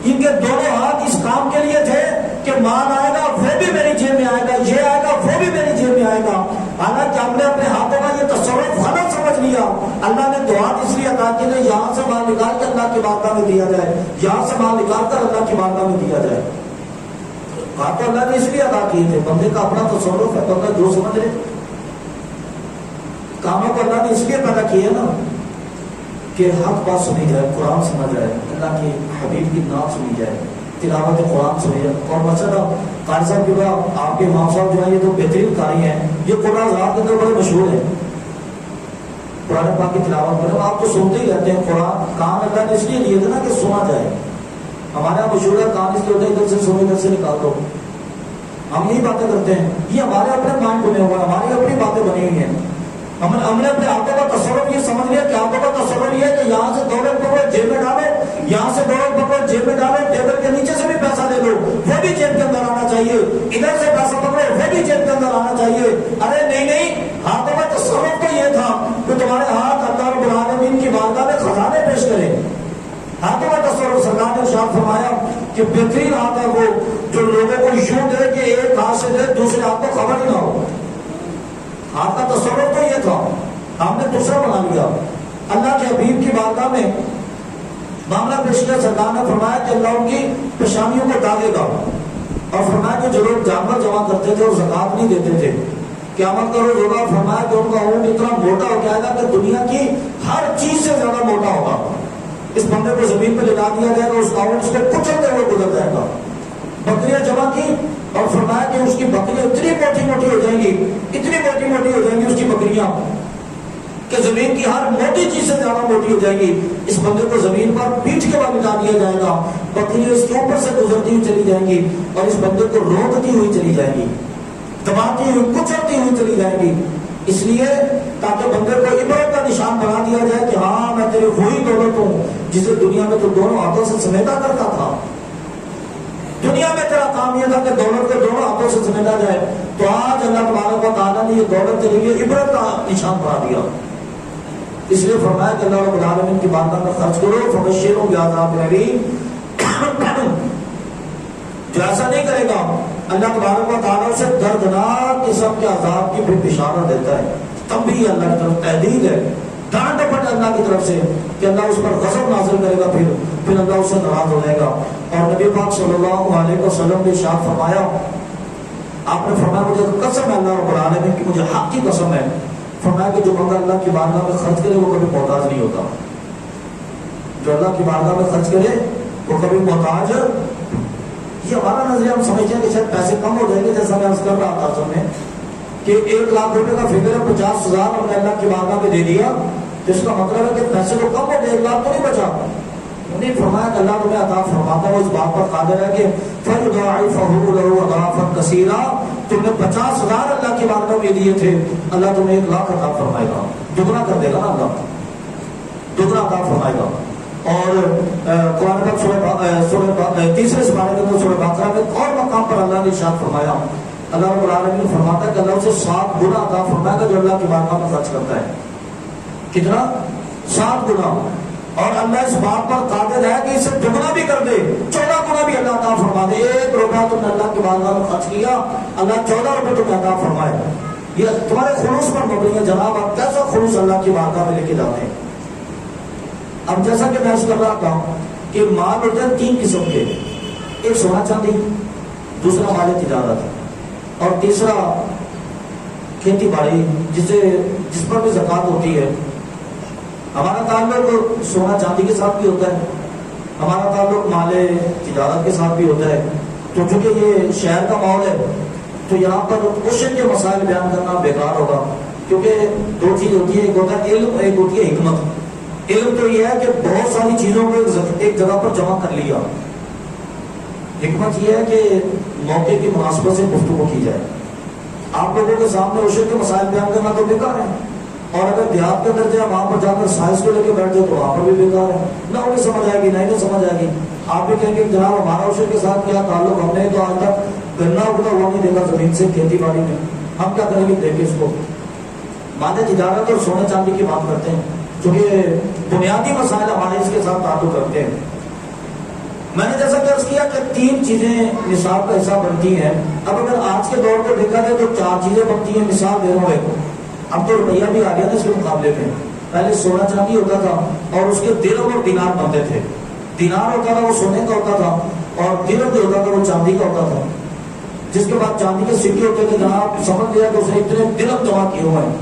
ان کے دونوں ہاتھ اس کام کے لیے تھے کہ مال آئے گا وہ بھی میری جیب میں آئے گا, یہ آئے گا وہ بھی میری جیب میں آئے گا. حالانکہ ہم نے اپنے ہاتھوں کا یہ تصرف غلط سمجھ لیا. اللہ نے دعا اس لیے عطا کی نہیں, یہاں سے مال نکال کر اللہ کی بارگاہ میں دیا جائے, یہاں سے مال نکال کر اللہ کی بارگاہ میں دیا جائے. بات تو اللہ نے اس لیے ادا کیے تھے, بندے کا اپنا تصرف ہے, بندہ جو سمجھ لے. کاموں کو اللہ نے اس لیے پیدا کیے نا کہ حق بات سنی جائے, قرآن سمجھ جائے, اللہ کی حبیب کی نام سنی جائے, تلاوت قرآن سنی جائے. اور مسئلہ قاری صاحب جو ہے, آپ کے امام صاحب جو ہیں یہ تو بہترین قاری ہیں, یہ قرآن ذات کے اندر بڑے مشہور ہیں. قرآن پاک کی تلاوت کریں, آپ تو سنتے ہی رہتے ہیں. قرآن کان اللہ نے اس لیے لیے تھے نا کہ سنا جائے. ہمارے یہاں مشہور ہے کان اس لیے ہوتا ہے ادھر سے سنو ادھر سے نکال دو. ہم یہی باتیں کرتے ہیں, یہ ہمارے اپنے مائنڈ بنے ہوئے ہیں, ہماری اپنی باتیں بنی ہوئی ہیں. ہم نے اپنے ہاتھوں کا تصرف یہ سمجھ لیا کہ ہاتھوں کا تصرف یہ ہے کہ یہاں سے دولت پکڑو جیب میں ڈالو, یہاں سے دولت پکڑو جیب میں ڈالو, ٹیبل کے نیچے سے بھی پیسہ لے لو وہ بھی جیب کے اندر آنا چاہیے, ادھر سے پیسہ پکڑو وہ بھی جیب کے اندر آنا چاہیے. ارے نہیں, ہاتھوں کا تصرف تو یہ تھا کہ تمہارے ہاتھ اللہ رب العالمین کی بارگاہ میں خزانے پیش کریں. ہاتھوں کا تصرف سرکار نے ارشاد فرمایا کہ بہترین ہاتھ ہے وہ جو لوگوں کو یوں دے کہ ایک ہاتھ سے دے دوسرے ہاتھ کو خبر ہی نہ ہو. ہاتھ کا تصور تو یہ تھا, ہم نے دوسرا بنا لیا. اللہ کے حبیب کی بارگاہ میں معاملہ پیش کیا, سرکار نے فرمایا کہ اللہ ان کی پیشانیوں کو داغے گا, اور فرمایا کہ جو لوگ جانور جمع کرتے تھے اور زکوٰۃ نہیں دیتے تھے, قیامت کا روز ہوگا, فرمایا کہ ان کا اونٹ اتنا موٹا ہو جائے گا کہ دنیا کی ہر چیز سے زیادہ موٹا ہوگا. اس بندے کو زمین پہ لٹا دیا جائے گا, اس کا اونٹ اس کو کچلتے ہوئے گزر جائے گا. بکریاں جمع کی اور فرمایا کہ اس کی بکریاں اتنی موٹی موٹی ہو جائیں گی, اتنی موٹی موٹی ہو جائیں گی اس کی بکریاں کہ زمین کی ہر موٹی چیز سے زیادہ موٹی ہو جائے گی. اس بندے کو زمین پر پیٹھ کے بعد مٹا دیا جائے گا, بکریاں اس کے اوپر سے گزرتی ہوئی چلی جائیں گی اور اس بندے کو روکتی ہوئی چلی جائیں گی, دباتی ہوئی کچلتی ہوئی چلی جائیں گی. اس لیے تاکہ بندے کو عبرت کا نشان بنا دیا جائے کہ ہاں میں تیری وہی دولت ہوں جسے دنیا میں تو دونوں ہاتھوں سے سمیٹا کرتا تھا, دنیا میں تیرا کام یہ تھا کہ دولت کو دونوں ہاتھوں سے سمیٹا جائے، تو آج اللہ تبارک و تعالیٰ نے یہ دولت کے لیے عبرت کا نشان بنا دیا. اس لیے فرمایا کہ اللہ رب العالمین کی بارگاہ میں خرچ کرو، فبشرہم بعذاب الیم. جو ایسا نہیں کرے گا اللہ تبارک و تعالیٰ سے دردناک قسم کے عذاب کی بھی بشارت دیتا ہے. تب بھی اللہ کی طرف تحدید ہے، ڈانٹ پڑ اللہ کی طرف سے کہ اللہ اس پر غضب نازل کرے گا، پھر اللہ اس سے ناراض ہو جائے گا. اور نبی پاک صلی اللہ علیہ وسلم نے ارشاد فرمایا، آپ نے فرمایا مجھے قسم ہے اللہ رب العالمین کی، مجھے حق کی قسم ہے، فرمایا کہ جو بندہ اللہ کی بارگاہ میں خرچ کرے وہ کبھی محتاج نہیں ہوتا. جو اللہ کی بارگاہ میں خرچ کرے وہ کبھی محتاج. یہ ہمارا نظریہ ہم سمجھتے ہیں کہ شاید پیسے کم ہو جائیں گے، جیسا میں عرض کر رہا تھا اصل میں کہ 1 لاکھ روپے کا فگر ہے، 50,000 ہم نے اللہ کی بارگاہ میں دے دیا، جس کا مطلب ہے کہ پیسے تو کم ہو گئے، 1 لاکھ تو نہیں بچا. انہیں فرمایا کہ اللہ تمہیں عطا فرماتا ہے، وہ اس بات پر قادر ہے کہ فَيُضَاعِفَهُ لَهُ أَضْعَافًا كَثِيرًا. تم نے 50,000 اللہ کی بارگاہ میں دیے تھے، اللہ تمہیں 1 لاکھ عطا فرمائے گا، دگنا کر دے گا نا، اللہ دگنا عطا فرمائے گا. اور قرآن پاک سورہ تیسرے سپارے کے اندر سورہ بقرہ میں اور مقام پر اللہ نے ارشاد فرمایا، اللہ رب العالمین فرماتا ہے کہ اللہ اسے 7 گنا عطا فرمائے گا جو اللہ کی بارگاہ میں خرچ کرتا ہے. کتنا؟ 7 گنا. اور اللہ اس بات پر قادر ہے کہ اسے دگنا بھی کر دے، 14 گنا بھی اللہ عطا فرما دے. 1 روپیہ تم نے اللہ کی بارگاہ میں خرچ کیا، اللہ 14 روپے تمہیں عطا فرمائے. یہ تمہارے خلوص پر مبنی ہے جناب، آپ کیسا خلوص اللہ کی بارگاہ میں لے کے جاتے ہیں. اب جیسا کہ میں اس کر رہا تھا کہ مال ہوتے ہیں 3 قسم کے، ایک سونا چاندی، دوسرا مال تجارت، اور تیسرا کھیتی باڑی جس پر بھی زکوٰۃ ہوتی ہے. ہمارا تعلق سونا چاندی کے ساتھ بھی ہوتا ہے، ہمارا تعلق مال تجارت کے ساتھ بھی ہوتا ہے. تو چونکہ یہ شہر کا ماحول ہے تو یہاں پر عشر کے مسائل بیان کرنا بیکار ہوگا، کیونکہ 2 چیز ہوتی ہے، ایک ہوتا ہے علم، ایک ہوتی ہے حکمت. علم تو یہ ہے کہ بہت ساری چیزوں کو ایک جگہ پر جمع کر لیا. حکمت یہ ہے کہ موقع کی مناسبت سے گفتگو کی جائے. آپ لوگوں کے سامنے عشر کے مسائل بیان کرنا تو بیکار ہے، اور اگر دیہات کے اندر جائے وہاں پر جا کر سائنس کو لے کے بیٹھ جائے تو وہاں پر بھی بیکار ہے. نہ انہیں سمجھ آئے گی، نہ انہیں سمجھ آئے گی. آپ بھی کہیں گے جناب ہمارا عشر کے ساتھ کیا تعلق، ہم نے تو آج تک گنا اگنا ہوا نہیں دیکھا زمین سے، کھیتی باڑی میں ہم کیا کریں گے. دیکھیں اس کو مال تجارت اور سونے چاندی کی بات کرتے ہیں، کیونکہ بنیادی مسائل ہمارے اس کے ساتھ تعلق رکھتے ہیں. میں نے جیسا کہ عرض کیا کہ 3 چیزیں نصاب کا حصہ بنتی ہیں. اب اگر آج کے دور کو دیکھا جائے تو 4 چیزیں بنتی ہیں نصاب دے رہے. اب تو روپیہ بھی آ گیا تھا اس کے مقابلے میں. پہلے سونا چاندی ہوتا تھا اور اس کے درہم اور دینار بنتے تھے. دینار ہوتا تھا وہ سونے کا ہوتا تھا، اور درہم جو ہوتا تھا وہ چاندی کا ہوتا تھا. جس کے بعد چاندی کے سکے ہوتے تھے، جناب سمجھ لیا کہ اس نے اتنے درہم جمع کیے ہوئے ہیں.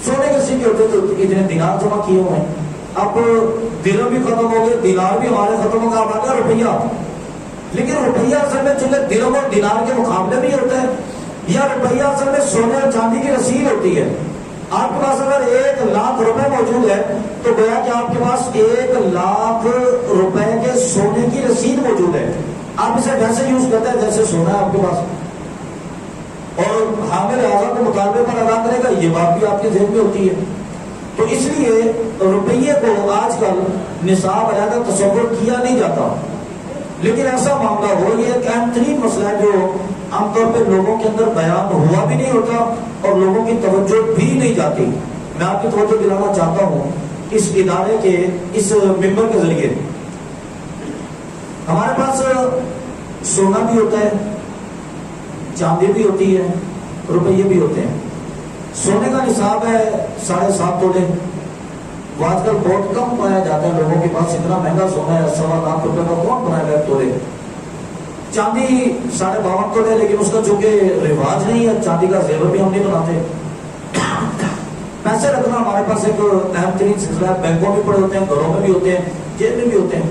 سونے کے سکے ہوتے تو اتنے دینار جمع کیے ہوئے ہیں. اب درہم بھی ختم ہو گئے، دینار بھی ہمارے ختم ہو گیا، اب آ گیا روپیہ. لیکن روپیہ اصل میں چلے درہم اور دینار کے مقابلے میں ہوتا ہے، یا روپیہ اصل میں سونے اور چاندی کی رسید ہوتی ہے. آپ کے پاس اگر 1 لاکھ روپے موجود ہے تو گویا کہ آپ کے پاس 1 لاکھ روپے کے سونے کی رسید موجود ہے. آپ اسے ویسے یوز کرتے ہیں جیسے سونا ہے آپ کے پاس، اور حامل اعضاء کو مطالبے پر ادا کرے گا، یہ بات بھی آپ کے ذہن میں ہوتی ہے. تو اس لیے روپیے کو آج کل نصاب علیحدہ تصور کیا نہیں جاتا. لیکن ایسا معاملہ ہو، یہ ایک اہم ترین مسئلہ ہے جو عام طور پہ لوگوں کے اندر بیان ہوا بھی نہیں ہوتا اور لوگوں کی توجہ بھی نہیں جاتی. میں آپ کی توجہ دلانا چاہتا ہوں اس ادارے کے اس ممبر کے ذریعے. ہمارے پاس سونا بھی ہوتا ہے، چاندی بھی ہوتی ہے، روپیے بھی ہوتے ہیں. سونے کا نصاب ہے 7.5 تولے. وہ آج کل بہت کم پایا جاتا ہے لوگوں کے پاس. اتنا مہنگا سونا ہے، 1.25 لاکھ روپے کا کون بنائے گا تولے. چاندی 52.5 تولے، لیکن اس کا چونکہ رواج نہیں ہے، چاندی کا زیور بھی ہم نہیں بناتے. پیسے رکھنا ہمارے پاس ایک اہم ترین سلسلہ ہے. بینکوں میں پڑے ہوتے ہیں، گھروں میں بھی ہوتے ہیں، جیب میں بھی ہوتے ہیں.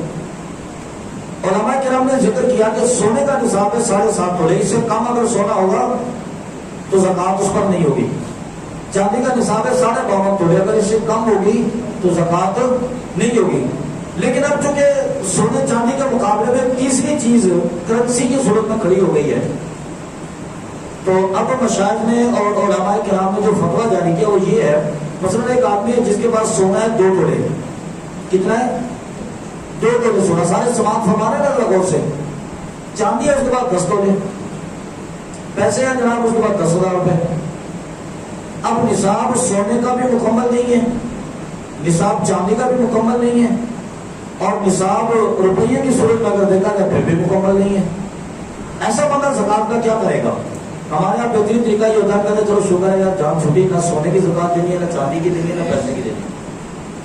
علماء کرام نے ذکر کیا کہ سونے کا نصاب ہے 7.5 تولے. اس سے کم اگر سونا ہوگا تو زکوٰۃ اس پر نہیں ہوگی. چاندی کا نصاب ہے 52.5 تولے، اگر اس سے کم ہوگی تو زکوٰۃ نہیں ہوگی. لیکن اب چونکہ سونے چاندی کے مقابلے میں تیسری چیز کرنسی کی صورت میں کھڑی ہو گئی ہے، تو اب مشائخ نے اور علماء کرام نے جو فتویٰ جاری کیا وہ یہ ہے، مثلا ایک آدمی ہے جس کے پاس سونا ہے 2 تولے. کتنا ہے؟ 2 تولے سونا. سارے سامان فرمانے لگا غور سے. چاندی ہے اس کے بعد 10 تولے، پیسے ہیں جناب اس کے بعد 10,000 روپے. اب نصاب سونے کا بھی مکمل نہیں ہے، نصاب چاندی کا بھی مکمل نہیں ہے، اور نصاب روپیے کی صورت میں اگر دیکھا جائے پھر بھی مکمل نہیں ہے. ایسا بندہ زکات کا کیا کرے گا؟ ہمارے یہاں بہترین طریقہ یہ ہوتا ہے کہ چلو شکر ہے یار جان چھوٹی، نہ سونے کی زکات دینی ہے، نہ چاندی کی دینی ہے، نہ پیسے کی دینی ہے.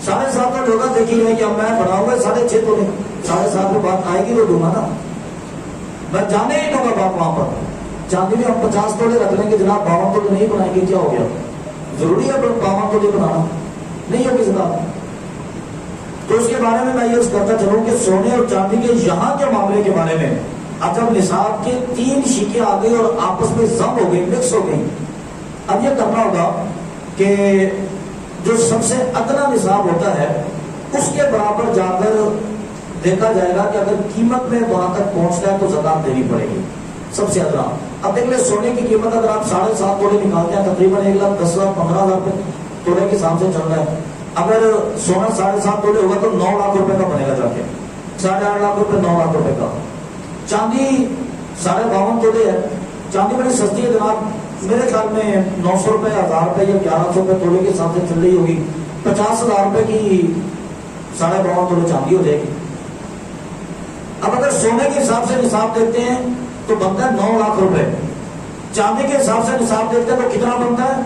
7.5 کا ڈھوکا دیکھی ہے کہ اب میں بڑھاؤں گا 6.5 تولے، 7.5 میں بات آئے گی تو دوں گا نا، میں جانے ہی دوں گا باپ وہاں پر. چاندی میں ہم 50 تولے رکھ لیں گے جناب، 52 تولے نہیں بنائیں گے، کیا ہو گیا؟ ضروری ہے 52 تولے بنانا؟ نہیں ہوگی زکات. تو اس کے بارے میں یہ کرتا چلوں کہ سونے اور چاندی کے یہاں کے معاملے کے بارے میں اب جب نصاب کے 3 شیکیں آ گئی اور آپس میں ضم ہو گئی، مکس ہو گئی، اب یہ کرنا ہوگا کہ جو سب سے ادنا نصاب ہوتا ہے اس کے برابر جا کر دیکھا جائے گا کہ اگر قیمت میں وہاں تک پہنچتا ہے تو زکات دینی پڑے گی سب سے ادنا. اب دیکھ لیں سونے کی قیمت اگر آپ 7.5 تولے نکالتے ہیں تقریباً 1,10,000 15,000 روپے تولے کے حساب سے چل رہا ہے. اگر سونا 7.5 تولے ہوگا تو 9 لاکھ روپے کا بنے گا، جا کے 8.5 لاکھ روپے 9 لاکھ روپے کا. چاندی 52.5 تولے ہے، چاندی بڑی سستی ہے جناب، میرے خیال میں 900 روپے 1,000 روپے یا 1,100 روپے تولے کے حساب سے چل رہی ہوگی. 50,000 روپے کی 52.5 تولے چاندی ہو جائے گی. اب اگر سونے کے حساب سے نصاب دیکھتے ہیں تو بنتا ہے 9 لاکھ روپے، چاندی کے حساب سے نصاب دیکھتے ہیں تو کتنا بنتا ہے؟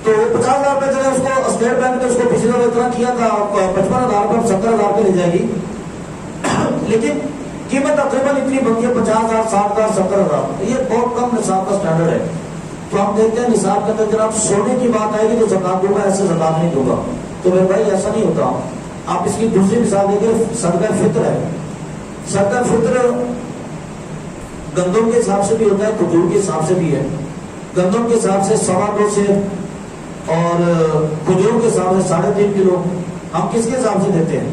تو 50,000 روپے چلے اس کو اسٹیٹ بینک نے اس کو پچھلے اتنا کیا تھا 55,000 روپے 70,000 روپے لے جائے گی، لیکن قیمت تقریباً اتنی بنتی ہے 50,000 60,000 70,000. یہ بہت کم نصاب کا اسٹینڈرڈ ہے. تو ہم دیکھتے ہیں نصاب کے اندر جناب سونے کی بات آئے گی تو زکات دوں گا، ایسے زکات نہیں دوں گا. تو میرے بھائی ایسا نہیں ہوتا. آپ اس کی دوسری مثال دیکھیں، صدقہ فطر ہے. صدقہ فطر گندم کے حساب سے بھی ہوتا ہے، کھجور کے حساب سے بھی ہے. گندم کے حساب سے 2.25 سے اور کھجوروں کے حساب سے 3.5 کلو. ہم کس کے حساب سے دیتے ہیں؟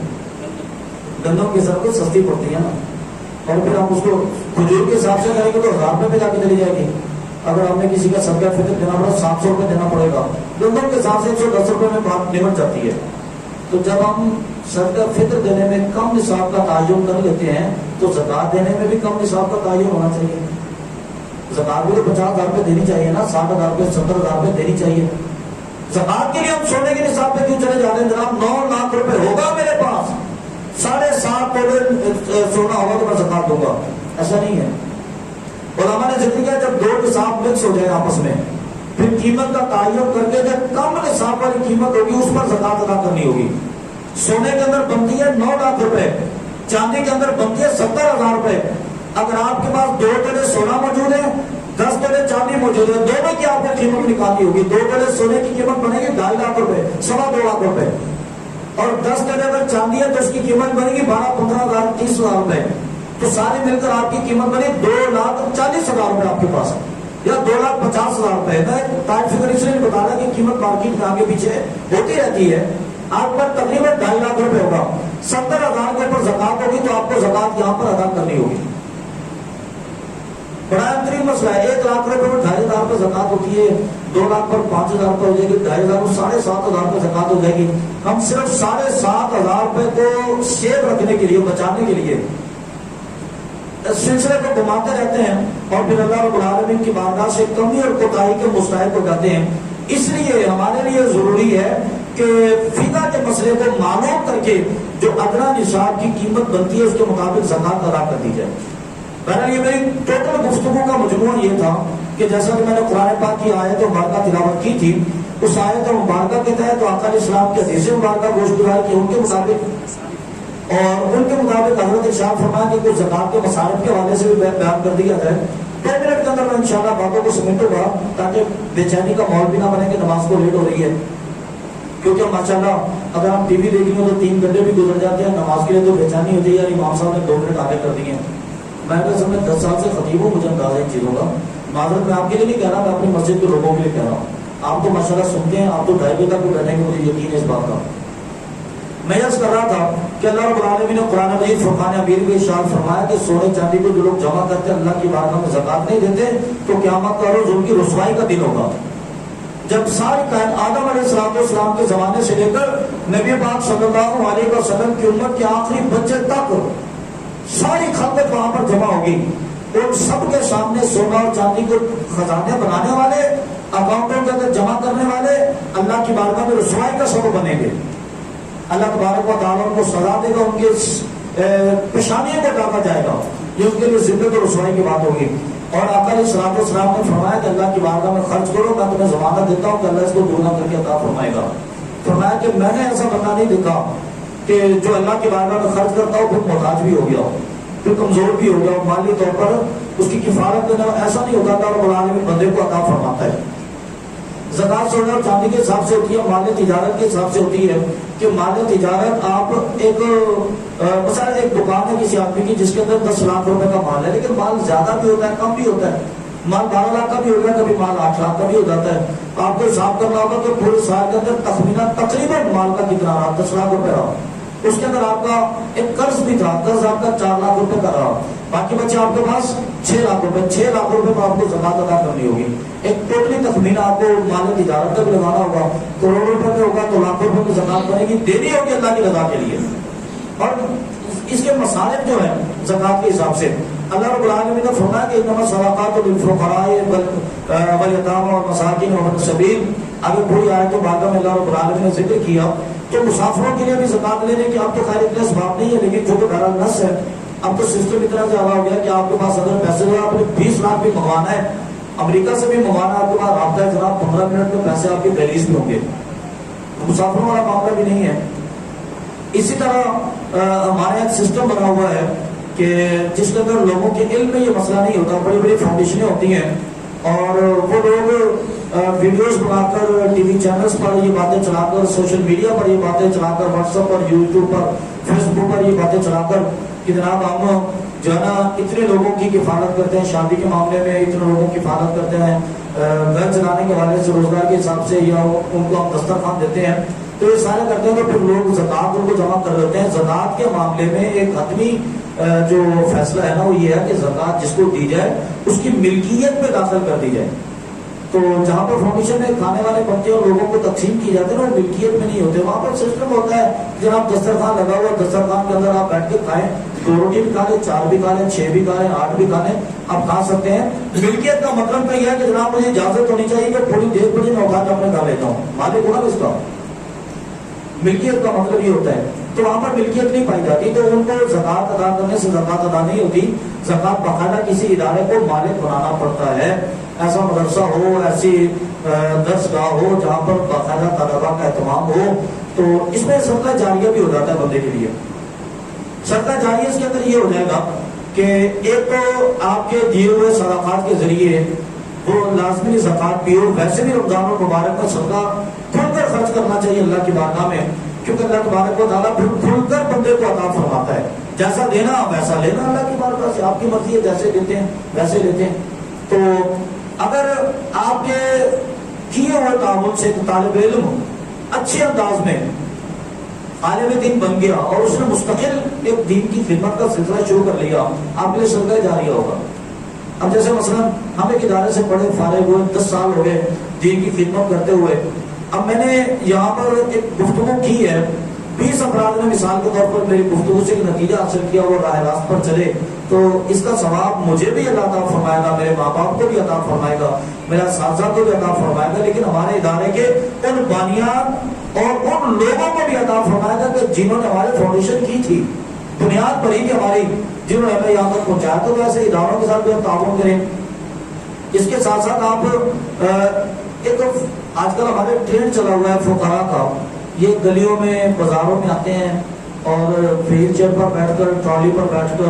گندم کے حساب سے سستی پڑتی ہے نا، اور پھر ہم اس کو کھجور کے حساب سے کریں گے تو 1,000 روپے پہ جا کے چلی جائے گی. اگر ہم نے کسی کا صدقہ فطر دینا پڑا 700 روپے دینا پڑے گا. گندم کے حساب سے 110 روپے میں بات نمٹ جاتی ہے. تو جب ہم صدقہ فطر دینے میں کم نصاب کا تعین کر لیتے ہیں تو زکات دینے میں بھی کم نصاب کا تعین ہونا چاہیے. زکات بھی تو 50,000 روپے دینی چاہیے نا، 60,000 روپے 70,000 روپے دینی چاہیے. زکات کے لیے ہم سونے کے نصاب پہ کیوں چلے جاتے ہیں جناب؟ 9 لاکھ روپے ہوگا میرے پاس، 7.5 تولے سونا ہوگا تو میں زکات دوں گا. ایسا نہیں ہے. علماء نے ذکر کیا جب 2 نصاب مکس ہو جائے آپس میں پھر قیمت کا تعین کر کے جب کم نصاب والی قیمت ہوگی اس پر زکات ادا کرنی ہوگی. سونے کے اندر بنتی ہے 9 لاکھ روپے، چاندی کے اندر بنتی ہے 70,000 روپے. اگر آپ کے پاس 2 تولے سونا موجود ہے 10 تولے چاندی موجود ہے، دونوں کی آپ نے قیمت نکالنی ہوگی. 2 تولے سونے کی قیمت بنے گی 2.5 لاکھ روپے، 2.25 لاکھ روپے، اور 10 تولے اگر چاندی ہے تو اس کی قیمت بنے گی 12-15,000 30,000 روپے. تو سارے مل کر آپ کی قیمت بنے 2,40,000 روپے آپ کے پاس ہے، یا 2,50,000 روپے. ٹائٹ فگر اس لیے بتا رہا کہ قیمت مارکیٹ کے آگے پیچھے ہوتی رہتی ہے. آپ پر تقریباً 2.5 لاکھ روپے ہوگا، 70,000 کے اوپر زکات ہوگی تو آپ کو زکات یہاں پر ادا کرنی ہوگی. بڑا بہترین مسئلہ ہے. 1 لاکھ روپے پر 2,500 روپے زکات ہوتی ہے، 2 لاکھ پر 5,000 روپے ہو جائے گی، 2,500 7,500 روپے زکات ہو جائے گی. ہم صرف 7,500 روپے کو سیو رکھنے کے لیے، بچانے کے لیے سلسلے کو گھماتے رہتے ہیں اور پھر اللہ رب العالمین کی بارگاہ سے کمی اور کوتاہی کے مستحق ہو جاتے ہیں. اس لیے ہمارے لیے ضروری ہے کہ فقہ کے مسئلے کو معلوم کر کے جو ادنا نصاب کی قیمت بنتی ہے اس کے مطابق زکات ادا کر دی جائے. بہرحال یہ میری ٹوٹل گفتگو کا مجموعہ یہ تھا کہ جیسا کہ میں نے قرآن پاک کی آیت مبارکہ تلاوت کی تھی، اس آیت مبارکہ کے تحت تو آقا علیہ السلام کے حدیث مبارکہ گوشت گزار کی ان کے مطابق، اور ان کے مطابق حضرت ارشاد فرمایا کہ کچھ زکات کے مصارف کے حوالے سے بھی بیان کر دیا جائے. 2 منٹ کے اندر میں انشاءاللہ باتوں کو سمیٹوں گا تاکہ بے چینی کا ماحول بھی نہ بنے کہ نماز کو لیٹ ہو رہی ہے. کیونکہ ماشاءاللہ اگر ہم ٹی وی دیکھ لیں تو 3 گھنٹے بھی گزر جاتے ہیں، نماز کے لیے تو بے چینی ہوتی ہے یار امام صاحب نے 2 منٹ آگے کر دیے. میں تو سب میں 10 سال سے خطیب ہوں، مجھے اندازہ ان چیزوں کا. معذرت میں آپ کے لیے نہیں کہہ رہا، میں اپنی مسجد کے لوگوں کے لیے کہہ رہا ہوں. آپ تو ماشاءاللہ سنتے ہیں، آپ تو 2:30 بجے تک بیٹھیں گے، مجھے یقین ہے اس بات کا. میں عرض کر رہا تھا کہ اللہ رب العالمین نے قرآن مجید فرقان حمید میں ارشاد فرمایا کہ سونے چاندی کو جو لوگ جمع کرتے ہیں اللہ کی بارگاہ میں زکات نہیں دیتے تو قیامت کا روز ان کی رسوائی کا دن ہوگا. جب ساری کائنات آدم علیہ السلام کے زمانے سے لے کر نبی پاک صلی اللہ علیہ وسلم کی امت کے آخری بچے تک ساری خلقت وہاں پر جمع ہوگی. ان سب کے سامنے سونا اور چاندی کو خزانے بنانے والے، اکاؤنٹوں کے اندر جمع کرنے والے اللہ کی بارگاہ میں رسوائی کا سبب بنیں گے. اللہ تبارک و تعالیٰ ان کو سزا دے گا، ان کے پیشانیوں کو ڈالا جائے گا. یہ ان کے لیے ذلت اور رسوائی کی بات ہوگی. اور آقا علیہ الصلوۃ والسلام نے فرمایا کہ اللہ کی بارگاہ میں خرچ کرو، میں تمہیں ضمانت دیتا ہوں کہ اللہ اس کو دوگنا کر کے عطا فرمائے گا. فرمایا کہ میں نے ایسا بندہ نہیں دیکھا کہ جو اللہ کی بارگاہ میں خرچ کرتا ہو پھر محتاج بھی ہو گیا ہو، پھر کمزور بھی ہو گیا ہو، مالی طور پر اس کی کفارت دینا ایسا نہیں ہوتا. اللہ رب العالمین بندے کو عطا فرماتا ہے. زکوٰۃ سونے اور چاندی کے حساب سے ہوتی ہے، مال تجارت کے حساب سے ہوتی ہے کہ مال تجارت آپ ایک مثلا ایک دکان ہے کسی آدمی کی جس کے اندر 10 لاکھ روپے کا مال ہے، لیکن مال زیادہ بھی ہوتا ہے کم بھی ہوتا ہے. مال 12 لاکھ کا بھی ہوتا ہے، کبھی مال 8 لاکھ کا بھی ہو جاتا ہے. آپ کو حساب کرنا ہوگا کہ پورے سال کے اندر تخمینہ تقریباً مال کا کتنا رہا، 10 لاکھ روپے رہا. اس کے اندر آپ کا ایک قرض بھی تھا، قرض آپ کا 4 لاکھ روپے کا رہا، باقی بچے آپ کے پاس 6 لاکھ روپے. 6 لاکھ روپے پر آپ کو زکوٰۃ ادا کرنی ہوگی. ایک ٹوٹلی تخمینہ آپ کو مال تجارت کا بھی لگانا ہوگا، کروڑ روپے کا ہوگا تو لاکھوں روپے کی زکوٰۃ بنے گی، دینی ہوگی اللہ کی رضا کے لیے. اور اس کے مصارف جو ہیں زکوٰۃ کے حساب سے اللہ رب العالمین نے فرمایا کہ انما الصدقات للفقراء والیتامى والمساکین وابن السبیل. آگے پوری آیت مبارکہ میں اللہ رب العالمین نے ذکر کیا تو مسافروں کے لیے بھی زکوٰۃ لینے کی اب تو خیر اتنا اسباب نہیں ہے، لیکن جو کہ بہرحال نص ہے. اب تو سسٹم اتنا زیادہ ہو گیا کہ آپ کے پاس اگر پیسے جو آپ نے 20 لاکھ بھی منگوانا ہے، امریکہ سے بھی منگوانا ہے، آپ کے پاس رابطہ ہے جناب 15 منٹ میں پیسے آپ کے دہلیز میں ہوں گے. مسافروں والا معاملہ بھی نہیں ہے. اسی طرح ہمارے ایک سسٹم بنا ہوا ہے کہ جس کے اندر لوگوں کے علم میں یہ مسئلہ نہیں ہوتا. بڑی بڑی فاؤنڈیشنیں ہوتی ہیں اور وہ لوگ ویڈیوز بنا کر ٹی وی چینلز پر یہ باتیں چلا کر، سوشل میڈیا پر یہ باتیں چلا کر، واٹس ایپ پر، یوٹیوب پر، فیس بک پر یہ باتیں چلا کر کہ جناب ہم جو ہے نا اتنے لوگوں کی کفالت کرتے ہیں، شادی کے معاملے میں اتنے لوگوں کی کفالت کرتے ہیں، گھر چلانے کے حوالے سے روزگار کے حساب سے، یا ان کو ہم دسترخوان دیتے ہیں. تو یہ سارے کرتے ہیں تو پھر لوگ زکوٰۃ ان کو جمع کر دیتے ہیں. زکوٰۃ کے معاملے میں ایک حتمی جو فیصلہ ہے نا وہ یہ ہے کہ زکوٰۃ جس کو دی جائے اس کی ملکیت میں داخل کر دی جائے. تو جہاں پر فاؤنڈیشن میں کھانے والے بنتے ہیں اور لوگوں کو تقسیم کی جاتی ہے نا وہ ملکیت میں نہیں ہوتے. وہاں پر سسٹم ہوتا ہے جناب دسترخوان لگا ہوا، دسترخوان کے اندر آپ بیٹھ کے کھائیں، 2 روٹی بھی کھا لیں، 4 بھی کھا لیں، 6 بھی کھا لیں، 8 بھی کھا لیں، آپ کھا سکتے ہیں. ملکیت کا مطلب تو یہ ہے کہ جناب مجھے اجازت ہونی چاہیے کہ تھوڑی دیر بجے میں اٹھا کے اپنے کھا لیتا ہوں، مالک ہونا کس کا. ملکیت کا مطلب یہ ہوتا ہے. تو وہاں پر ملکیت نہیں پائی جاتی تو ان کو زکوٰۃ ادا کرنے سے زکوٰۃ ادا نہیں ہوتی. زکوٰۃ باقاعدہ کسی ادارے کو مالک بنانا پڑتا ہے. ایسا مدرسہ ہو، ایسی درس گاہ ہو جہاں پر باقاعدہ طلباء کا اہتمام ہو، تو اس میں صدقہ جاریہ بھی ہو جاتا ہے بندے کے لیے. صدقہ جاریہ اس کے اندر یہ ہو جائے گا کہ ایک تو آپ کے دیے ہوئے صدقات کے ذریعے وہ لازمی زکوٰۃ بھی ہو. ویسے بھی رمضان المبارک کا صدقہ کھل کر خرچ کرنا چاہیے اللہ کی بارگاہ میں، کیونکہ اللہ تبارک و تعالیٰ کھل کر بندے کو عطا فرماتا ہے. جیسا دینا ویسا لینا اللہ کی بارگاہ سے، آپ کی مرضی ہے، جیسے دیتے ہیں ویسے لیتے ہیں. تو اگر آپ کے کیے ہوئے تعاون سے طالب علم اچھے انداز میں عالم دین بن گیا اور اس نے مستقل ایک دین کی خدمت کا سلسلہ شروع کر لیا، آپ کے لیے صدقہ جاریہ ہوگا. اب جیسے مثلا ہم ایک ادارے سے پڑھے فارغ ہوئے، 10 سال ہو گئے دین کی خدمت کرتے ہوئے. اب میں نے یہاں پر ایک گفتگو کی ہے، 20 افراد نے مثال کے طور پر میری گفتگو سے ایک نتیجہ حاصل کیا، وہ راہ راست پر چلے، تو اس کا ثواب مجھے بھی اللہ عطا فرمائے گا، میرے ماں باپ کو بھی عطا فرمائے گا، میرا اساتذہ کو بھی عطا فرمائے گا، لیکن ہمارے ادارے کے ان بانیان اور ان لوگوں کو بھی عطا فرمائے گا کہ جنہوں نے ہماری فاؤنڈیشن کی تھی، بنیاد پڑی تھی ہماری، جنہوں نے ہمیں یہاں تک پہنچایا. تو ایسے اداروں کے ساتھ بھی ہم تعاون کریں. اس کے ساتھ ساتھ آپ ایک آج کل ہمارے ٹرینڈ چلا ہوا ہے فقراء کا، یہ گلیوں میں بازاروں میں آتے ہیں اور ویل چیئر پر بیٹھ کر، ٹرالی پر بیٹھ کر